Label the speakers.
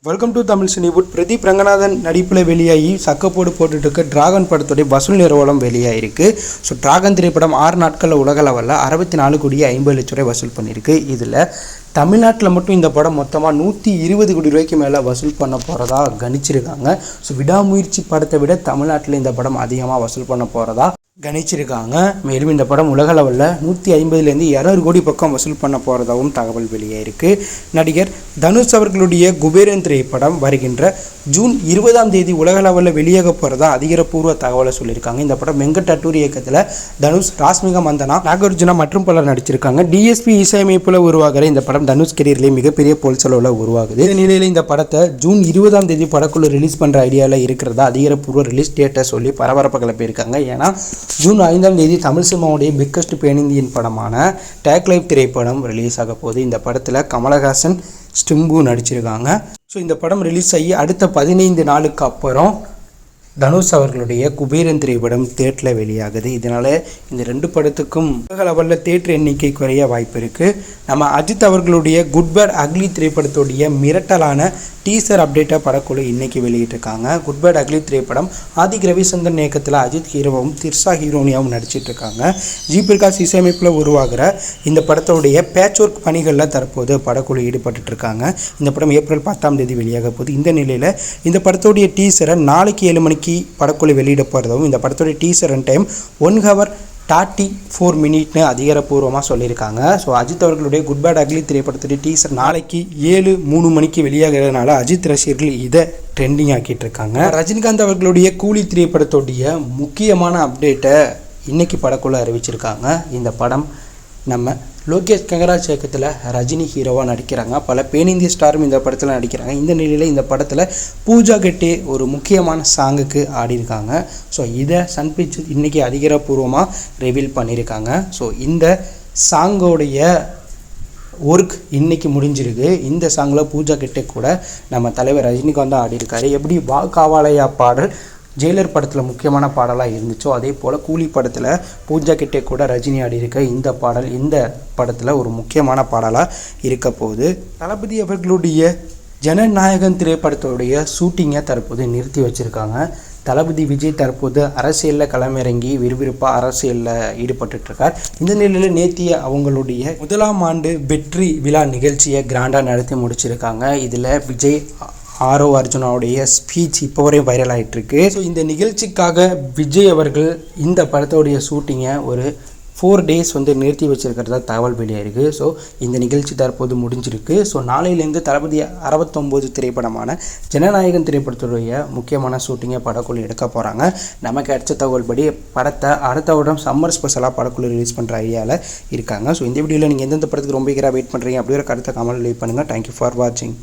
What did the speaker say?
Speaker 1: Welcome to Tamil Cinewood. Pradeep Ranganathan நடிப்பில் வெளியாகி சக்கப்போடு போட்டுட்டு இருக்க டிராகன் படத்துடைய வசூல் நிறுவனம் வெளியாகிருக்கு. ஸோ டிராகன் திரைப்படம் 6 நாட்களில் உலக லெவலில் 64,50,00,000 ரூபாய் வசூல் பண்ணியிருக்கு. இதில் தமிழ்நாட்டில் மட்டும் இந்த படம் மொத்தமாக 120 கோடி ரூபாய்க்கு மேலே வசூல் பண்ண போகிறதா கணிச்சிருக்காங்க. ஸோ விடாமுயற்சி படத்தை விட தமிழ்நாட்டில் இந்த படம் அதிகமாக வசூல் பண்ண போகிறதா கணிச்சிருக்காங்க. மேலும் இந்த படம் உலக லெவலில் 150லேருந்து 200 கோடி பக்கம் வசூல் பண்ண போகிறதாகவும் தகவல் வெளியாயிருக்கு. நடிகர் தனுஷ் அவர்களுடைய குபேரன் திரைப்படம் வருகின்ற ஜூன் 20 உலக லெவலில் வெளியாக போகிறதா அதிகாரப்பூர்வ தகவலை சொல்லியிருக்காங்க. இந்த படம் வெங்கட் அட்டூரி இயக்கத்தில் தனுஷ், ராஷ்மிகா மந்தனா, நாகார்ஜுனா மற்றும் பலர் நடிச்சிருக்காங்க. டிஎஸ்பி இசையமைப்பில் உருவாகிற இந்த படம் தனுஷ் கெரியர்லேயே மிகப்பெரிய பொருட்செலவில் உருவாகுது. இந்த நிலையில் இந்த படத்தை ஜூன் 20 படக்குழு ரிலீஸ் பண்ணுற ஐடியாவில் இருக்கிறதா அதிகாரப்பூர்வ ரிலீஸ் டேட்டை சொல்லி பரபரப்பு கிளப்பியிருக்காங்க. ஏன்னா ஜூன் 5 தமிழ் சினிமாவுடைய பிக்கஸ்ட் பேன் இந்தியன் படமான டேக் லைஃப் திரைப்படம் ரிலீஸ் ஆக போகுது. இந்த படத்தில் கமலஹாசன், ஸ்டிம்பு நடிச்சிருக்காங்க. ஸோ இந்த படம் ரிலீஸ் ஆகி அடுத்த 15 நாளுக்கு அப்புறம் தனுஷ் அவர்களுடைய குபேரன் திரைப்படம் தேட்டரில் வெளியாகுது. இதனால் இந்த 2 படத்துக்கும் உலக லெவலில் தேட்டர் எண்ணிக்கை குறைய வாய்ப்பு இருக்குது. நம்ம அஜித் அவர்களுடைய குட் பேட் அக்லி திரைப்படத்துடைய மிரட்டலான டீசர் அப்டேட்டை படக்குழு இன்றைக்கி வெளியிட்டிருக்காங்க. குட் பேட் அக்லி திரைப்படம் ஆதிக் ரவிச்சந்திரன் இயக்கத்தில் அஜித் ஹீரோவும் திர்ஷா ஹீரோனியாவும் நடிச்சிட்ருக்காங்க. ஜி பிரகாஷ் இசையமைப்பில் உருவாகிற இந்த படத்துடைய பேட்ச் ஒர்க் பணிகளில் தற்போது படக்குழு ஈடுபட்டுருக்காங்க. இந்த படம் ஏப்ரல் 10 வெளியாக போகுது. இந்த நிலையில் இந்த படத்துடைய டீசரை நாளைக்கு 7 மணிக்கு படக்குழு வெளியிட போகிறதும், இந்த படத்துடைய teaser run time 1 hour 34 minutes அதிகாரப்பூர்வமாக சொல்லியிருக்காங்க. ஸோ அஜித் அவர்களுடைய குட் பேட் அக்லி திரைப்படத்துடைய டீசர் நாளைக்கு 7:03 மணிக்கு வெளியாகிறதுனால அஜித் ரசிகர்கள் இதை ட்ரெண்டிங் ஆக்கிட்டு இருக்காங்க. ரஜினிகாந்த் அவர்களுடைய கூலி திரைப்படத்துடைய முக்கியமான அப்டேட்டை இன்னைக்கு படக்குழு அறிவிச்சிருக்காங்க. இந்த படம் நம்ம லோகேஷ் கங்கராஜ் இயக்கத்தில் ரஜினி ஹீரோவாக நடிக்கிறாங்க. பல பேன் இந்திய ஸ்டாரும் இந்த படத்தில் நடிக்கிறாங்க. இந்த நிலையில் இந்த படத்தில் பூஜா கெட்டே ஒரு முக்கியமான சாங்குக்கு ஆடியிருக்காங்க. ஸோ இதை சன் பிக்சர்ஸ் இன்றைக்கி அதிகாரப்பூர்வமாக ரிவீல் பண்ணியிருக்காங்க. ஸோ இந்த சாங்கோடைய ஒர்க் இன்றைக்கி முடிஞ்சிருக்கு. இந்த சாங்கில் பூஜா கெட்டே கூட நம்ம தலைவர் ரஜினிகாந்த் தான் ஆடியிருக்காரு. எப்படி வா காவாலயா பாடல் ஜெயிலர் படத்தில் முக்கியமான பாடலாக இருந்துச்சோ, அதே போல் கூலி படத்தில் பூஜா கிட்டே கூட ரஜினி ஆடி இருக்க இந்த பாடல் இந்த படத்தில் ஒரு முக்கியமான பாடலாக இருக்க போகுது. தளபதி அவர்களுடைய ஜனநாயகன் திரைப்படத்துடைய ஷூட்டிங்கை தற்போது நிறுத்தி வச்சுருக்காங்க. தளபதி விஜய் தற்போது அரசியலில் களமிறங்கி விறுவிறுப்பாக அரசியலில் ஈடுபட்டுருக்கார். இந்த நிலையில் நேத்திய அவங்களுடைய 1ஆம் ஆண்டு வெற்றி விழா நிகழ்ச்சியை கிராண்டாக நடத்தி முடிச்சிருக்காங்க. இதில் விஜய் ஆரவ் அர்ஜுனாவுடைய ஸ்பீச் இப்போ வரையும் வைரல் ஆகிட்டுருக்கு. ஸோ இந்த நிகழ்ச்சிக்காக விஜய் அவர்கள் இந்த படத்தோடைய ஷூட்டிங்கை ஒரு 4 days நிறுத்தி வச்சிருக்கிறதா தகவல் வெளியாயிருக்கு. ஸோ இந்த நிகழ்ச்சி தற்போது முடிஞ்சிருக்கு. ஸோ நாளையிலேருந்து தளபதி 69 திரைப்படமான ஜனநாயகன் திரைப்படத்துடைய முக்கியமான ஷூட்டிங்கை படக்குழு எடுக்க போகிறாங்க. நமக்கு கிடைச்ச தகவல் படி படத்தை அடுத்த வருடம் சம்மர் ஸ்பெஷலாக படக்குழு ரிலீஸ் பண்ணுற ஐடியாவில் இருக்காங்க. ஸோ இந்த வீடியோவில் நீங்கள் எந்தெந்த படத்துக்கு ரொம்ப வெயிட் பண்ணுறீங்க அப்படிங்கிற கருத்தை கமெண்ட் லீவ் பண்ணுங்கள். தேங்க்யூ ஃபார் வாட்சிங்.